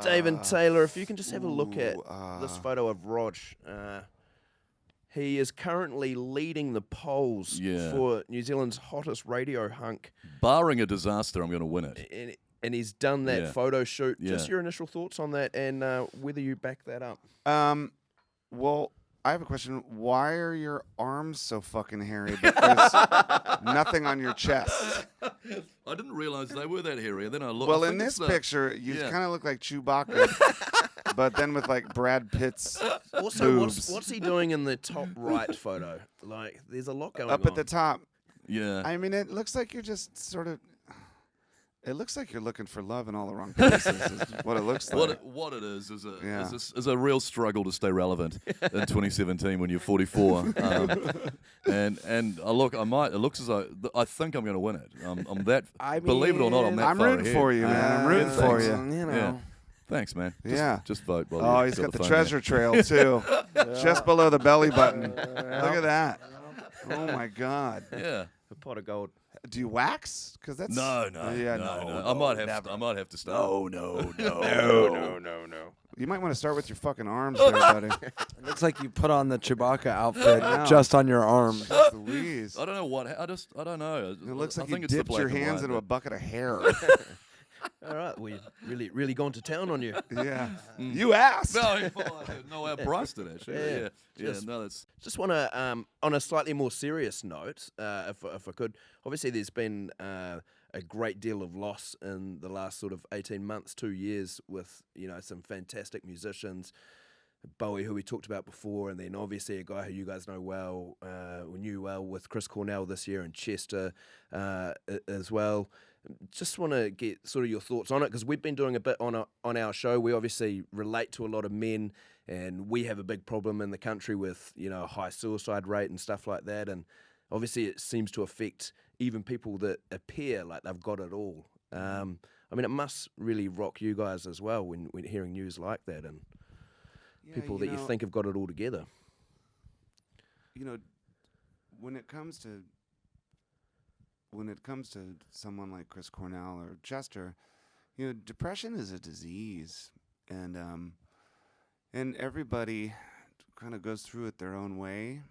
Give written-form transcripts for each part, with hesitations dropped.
Dave and Taylor, if you can just have a look at this photo of Rog. He is currently leading the polls for New Zealand's hottest radio hunk. Barring a disaster, I'm going to win it. And he's done that photo shoot. Just your initial thoughts on that and whether you back that up. Well, I have a question. Why are your arms so fucking hairy, but there's nothing on your chest? I didn't realize they were that hairy. And then I looked. Well, in this picture, you kind of look like Chewbacca, but then with like Brad Pitt's boobs. What's he doing in the top right photo? Like, there's a lot going on. Up at the top. Yeah. I mean, it looks like you're just sort of... It looks like you're looking for love in all the wrong places. Is what it looks like. What it is a real struggle to stay relevant in 2017 when you're 44. And look, it looks as though I think I'm going to win it. I'm that. Believe it or not, I'm that I'm far rooting ahead. for you, man. I'm rooting for you. You know. Yeah. Thanks, man. Just vote. Oh, he's got the treasure trail too, just below the belly button. Look at that. Oh my God. Yeah. A pot of gold. Do you wax? Because that's no. I might have to start. No. You might want to start with your fucking arms, there, buddy. It looks like you put on the Chewbacca outfit just on your arm. Louise. I don't know what. I don't know. It looks like I think you it's the dipped black your and hands white, into a bucket of hair. All right, we've really gone to town on you. Yeah. You asked. No, our Bryce did actually. Yeah. No, that's just want to on a slightly more serious note, if I could. Obviously, there's been a great deal of loss in the last sort of 18 months, 2 years, with some fantastic musicians. Bowie, who we talked about before, and then obviously a guy who you guys know well, knew well with Chris Cornell this year, and Chester as well. Just want to get sort of your thoughts on it, because we've been doing a bit on our show. We obviously relate to a lot of men, and we have a big problem in the country with a high suicide rate and stuff like that. And obviously it seems to affect even people that appear like they've got it all. I mean, it must really rock you guys as well when hearing news like that and people that you think have got it all together. When it comes to someone like Chris Cornell or Chester, depression is a disease, and everybody kind of goes through it their own way.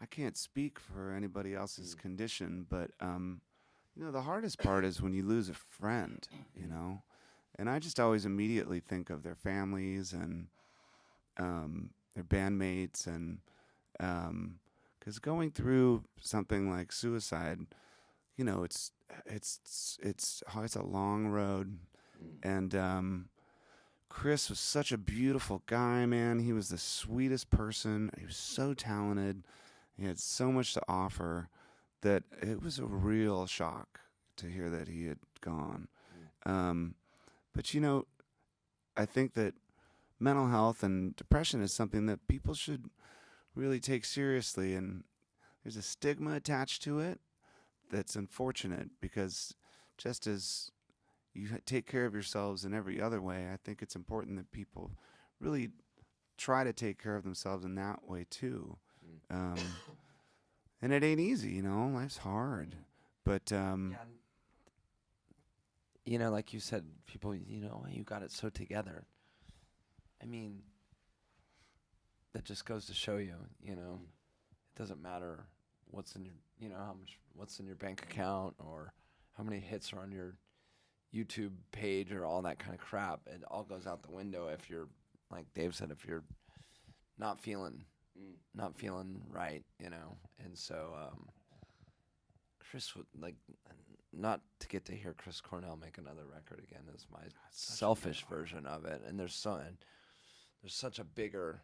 I can't speak for anybody else's condition, but the hardest part is when you lose a friend, and I just always immediately think of their families and their bandmates, and because going through something like suicide, it's a long road, and Chris was such a beautiful guy, man. He was the sweetest person. He was so talented. He had so much to offer that it was a real shock to hear that he had gone. But I think that mental health and depression is something that people should really take seriously, and there's a stigma attached to it that's unfortunate, because just as you take care of yourselves in every other way, I think it's important that people really try to take care of themselves in that way too. And it ain't easy, life's hard, but like you said, people, you got it so together. I mean, that just goes to show you, it doesn't matter what's in your, what's in your bank account or how many hits are on your YouTube page or all that kind of crap. It all goes out the window if you're, like Dave said, if you're not feeling right, And so, Chris would not to get to hear Chris Cornell make another record again is my selfish version of it. And there's such a bigger,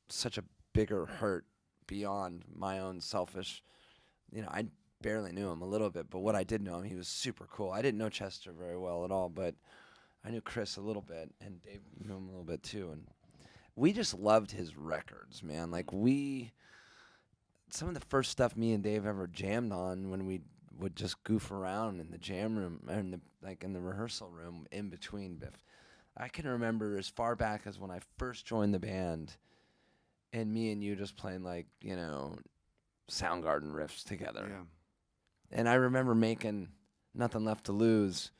such a bigger hurt beyond my own selfish, I barely knew him a little bit, but what I did know him, he was super cool. I didn't know Chester very well at all, but I knew Chris a little bit, and Dave knew him a little bit too, and we just loved his records, man. Some of the first stuff me and Dave ever jammed on when we would just goof around in the jam room, in the rehearsal room in between Biff. I can remember as far back as when I first joined the band, and me and you just playing Soundgarden riffs together. Yeah. And I remember making Nothing Left to Lose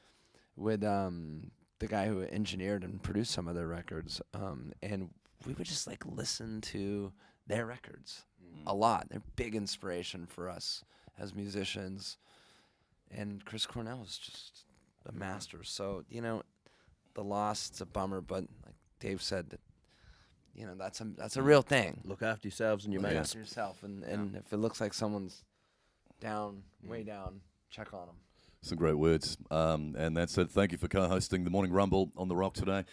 with the guy who engineered and produced some of their records. And we would just like listen to their records a lot. They're big inspiration for us as musicians. And Chris Cornell is just a master. So, you know, the loss, it's a bummer, but like Dave said, you know, that's a real thing. Look after yourselves and your Look mates. after yourself, and if it looks like someone's down, way down, check on them. Some great words. And that's it. Thank you for co-hosting the Morning Rumble on The Rock today.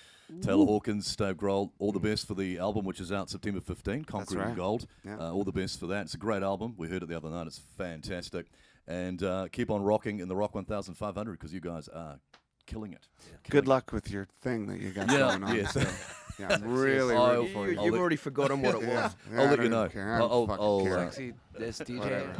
Taylor Hawkins, Dave Grohl, all the best for the album, which is out September 15, Concrete and Gold. Yeah. All the best for that. It's a great album. We heard it the other night. It's fantastic. And keep on rocking in the Rock 1500 because you guys are killing it. Yeah. Good luck with your thing that you got going on. Yes. Yeah, I'm really rooting for you. You've already forgotten what it was. Yeah, I'll let I you don't know. care. I don't fucking care. Sexy, this DJ. Whatever.